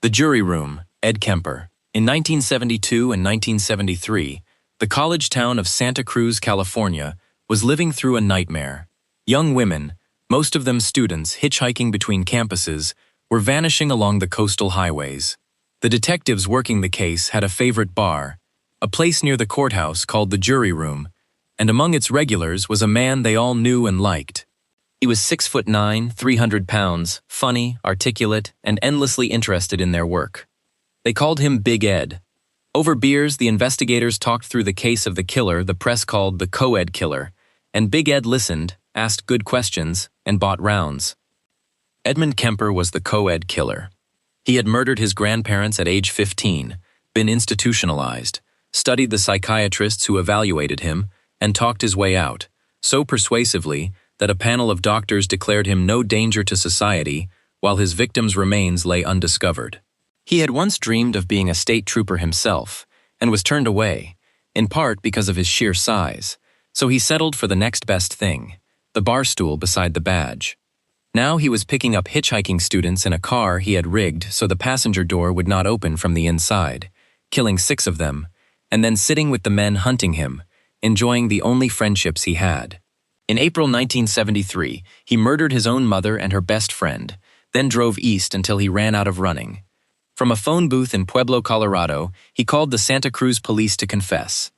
The Jury Room, Ed Kemper. In 1972 and 1973, the college town of Santa Cruz, California, was living through a nightmare. Young women, most of them students hitchhiking between campuses, were vanishing along the coastal highways. The detectives working the case had a favorite bar, a place near the courthouse called the Jury Room, and among its regulars was a man they all knew and liked. He was 6'9", 300 pounds, funny, articulate, and endlessly interested in their work. They called him Big Ed. Over beers, the investigators talked through the case of the killer the press called the Co-Ed Killer, and Big Ed listened, asked good questions, and bought rounds. Edmund Kemper was the Co-Ed Killer. He had murdered his grandparents at age 15, been institutionalized, studied the psychiatrists who evaluated him, and talked his way out, so persuasively that a panel of doctors declared him no danger to society while his victim's remains lay undiscovered. He had once dreamed of being a state trooper himself and was turned away, in part because of his sheer size, so he settled for the next best thing, the bar stool beside the badge. Now he was picking up hitchhiking students in a car he had rigged so the passenger door would not open from the inside, killing 6 of them, and then sitting with the men hunting him, enjoying the only friendships he had. In April 1973, he murdered his own mother and her best friend, then drove east until he ran out of running. From a phone booth in Pueblo, Colorado, he called the Santa Cruz police to confess.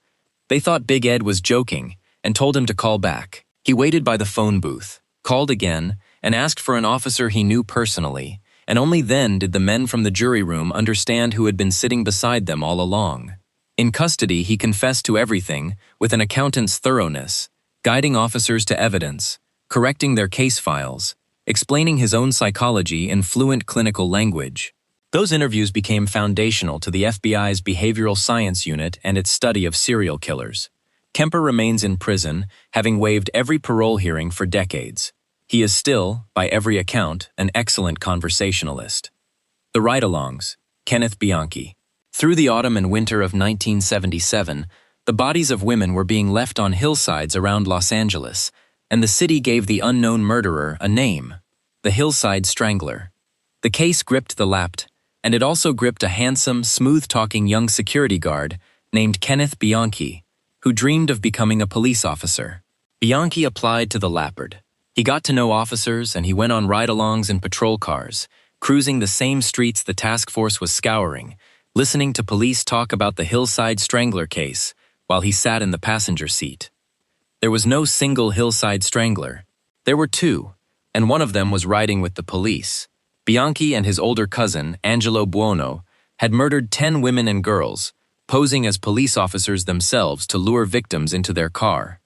They thought Big Ed was joking and told him to call back. He waited by the phone booth, called again, and asked for an officer he knew personally, and only then did the men from the jury room understand who had been sitting beside them all along. In custody, he confessed to everything with an accountant's thoroughness, guiding officers to evidence, correcting their case files, explaining his own psychology in fluent clinical language. Those interviews became foundational to the FBI's Behavioral Science Unit and its study of serial killers. Kemper remains in prison, having waived every parole hearing for decades. He is still, by every account, an excellent conversationalist. The Ride-Alongs, Kenneth Bianchi. Through the autumn and winter of 1977, the bodies of women were being left on hillsides around Los Angeles, and the city gave the unknown murderer a name, the Hillside Strangler. The case gripped the lapped, and it also gripped a handsome, smooth-talking young security guard named Kenneth Bianchi, who dreamed of becoming a police officer. Bianchi applied to the Lappard. He got to know officers and he went on ride-alongs in patrol cars, cruising the same streets the task force was scouring, listening to police talk about the Hillside Strangler case while he sat in the passenger seat. There was no single Hillside Strangler. There were 2, and one of them was riding with the police. Bianchi and his older cousin, Angelo Buono, had murdered 10 women and girls, posing as police officers themselves to lure victims into their car.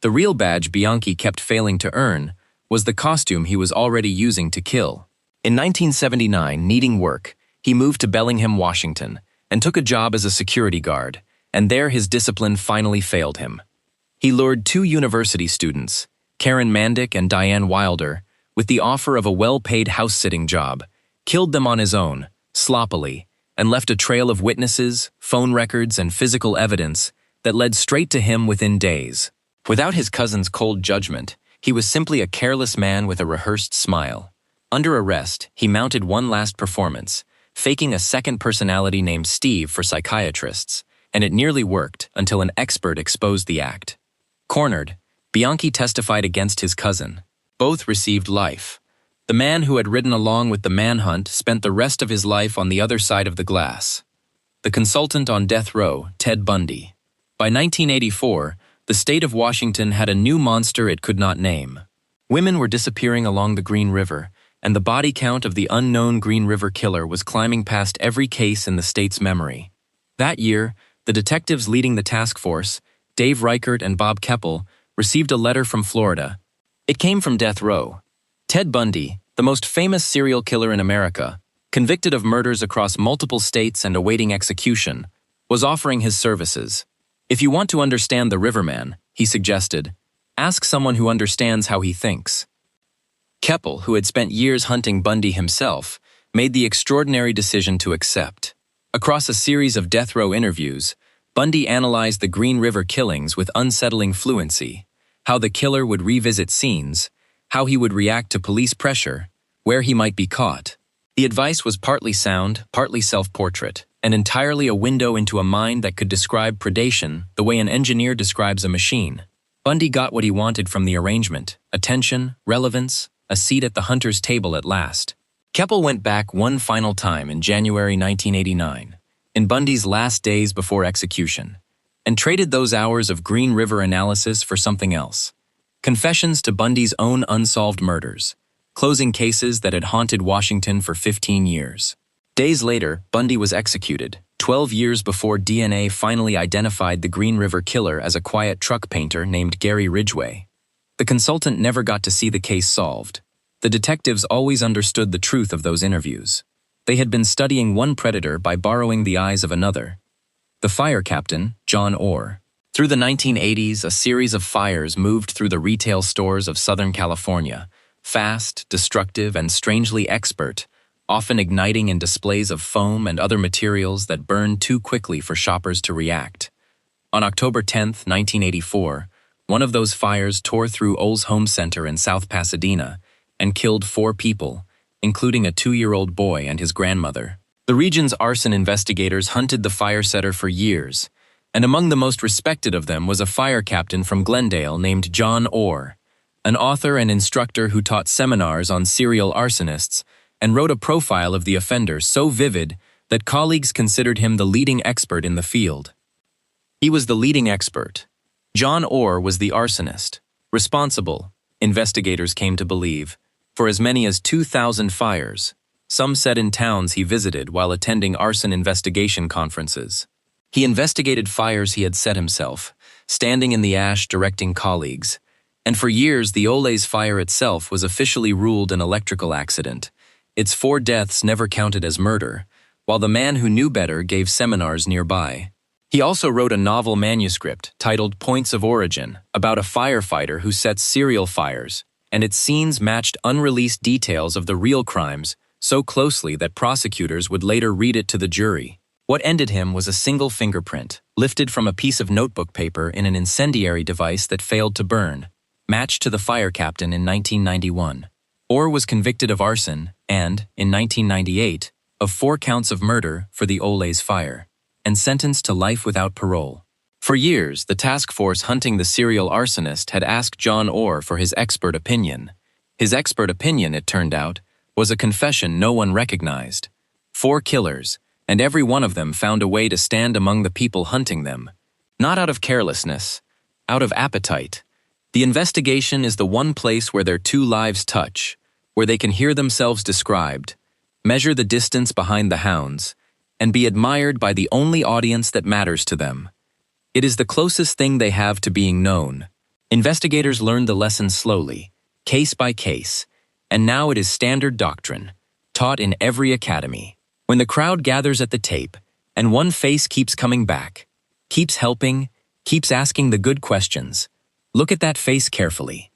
The real badge Bianchi kept failing to earn was the costume he was already using to kill. In 1979, needing work, he moved to Bellingham, Washington, and took a job as a security guard, and there his discipline finally failed him. He lured 2 university students, Karen Mandick and Diane Wilder, with the offer of a well-paid house-sitting job, killed them on his own, sloppily, and left a trail of witnesses, phone records, and physical evidence that led straight to him within days. Without his cousin's cold judgment, he was simply a careless man with a rehearsed smile. Under arrest, he mounted one last performance, faking a second personality named Steve for psychiatrists, and it nearly worked until an expert exposed the act. Cornered, Bianchi testified against his cousin. Both received life. The man who had ridden along with the manhunt spent the rest of his life on the other side of the glass. The consultant on death row, Ted Bundy. By 1984, the state of Washington had a new monster it could not name. Women were disappearing along the Green River, and the body count of the unknown Green River killer was climbing past every case in the state's memory. That year, the detectives leading the task force, Dave Reichert and Bob Keppel, received a letter from Florida. It came from death row. Ted Bundy, the most famous serial killer in America, convicted of murders across multiple states and awaiting execution, was offering his services. If you want to understand the Riverman, he suggested, ask someone who understands how he thinks. Keppel, who had spent years hunting Bundy himself, made the extraordinary decision to accept. Across a series of death row interviews, Bundy analyzed the Green River killings with unsettling fluency, how the killer would revisit scenes, how he would react to police pressure, where he might be caught. The advice was partly sound, partly self-portrait, and entirely a window into a mind that could describe predation the way an engineer describes a machine. Bundy got what he wanted from the arrangement: attention, relevance, a seat at the hunter's table at last. Keppel went back one final time in January 1989, in Bundy's last days before execution, and traded those hours of Green River analysis for something else: confessions to Bundy's own unsolved murders, closing cases that had haunted Washington for 15 years. Days later, Bundy was executed, 12 years before DNA finally identified the Green River killer as a quiet truck painter named Gary Ridgway. The consultant never got to see the case solved. The detectives always understood the truth of those interviews. They had been studying one predator by borrowing the eyes of another: the fire captain, John Orr. Through the 1980s, a series of fires moved through the retail stores of Southern California, fast, destructive, and strangely expert, often igniting in displays of foam and other materials that burned too quickly for shoppers to react. On October 10, 1984, one of those fires tore through Ol's Home Center in South Pasadena and killed 4 people, including a 2-year-old boy and his grandmother. The region's arson investigators hunted the fire setter for years, and among the most respected of them was a fire captain from Glendale named John Orr, an author and instructor who taught seminars on serial arsonists and wrote a profile of the offender so vivid that colleagues considered him the leading expert in the field. He was the leading expert. John Orr was the arsonist, responsible, investigators came to believe, for as many as 2,000 fires, some set in towns he visited while attending arson investigation conferences. He investigated fires he had set himself, standing in the ash directing colleagues, and for years the Ole's fire itself was officially ruled an electrical accident. Its 4 deaths never counted as murder, while the man who knew better gave seminars nearby. He also wrote a novel manuscript titled Points of Origin about a firefighter who sets serial fires, and its scenes matched unreleased details of the real crimes so closely that prosecutors would later read it to the jury. What ended him was a single fingerprint, lifted from a piece of notebook paper in an incendiary device that failed to burn, matched to the fire captain in 1991. Orr was convicted of arson and, in 1998, of 4 counts of murder for the Ole's fire, and sentenced to life without parole. For years, the task force hunting the serial arsonist had asked John Orr for his expert opinion. His expert opinion, it turned out, was a confession no one recognized. 4 killers, and every one of them found a way to stand among the people hunting them. Not out of carelessness, out of appetite. The investigation is the one place where their 2 lives touch, where they can hear themselves described, measure the distance behind the hounds, and be admired by the only audience that matters to them. It is the closest thing they have to being known. Investigators learned the lesson slowly, case by case, and now it is standard doctrine, taught in every academy. When the crowd gathers at the tape, and one face keeps coming back, keeps helping, keeps asking the good questions, look at that face carefully.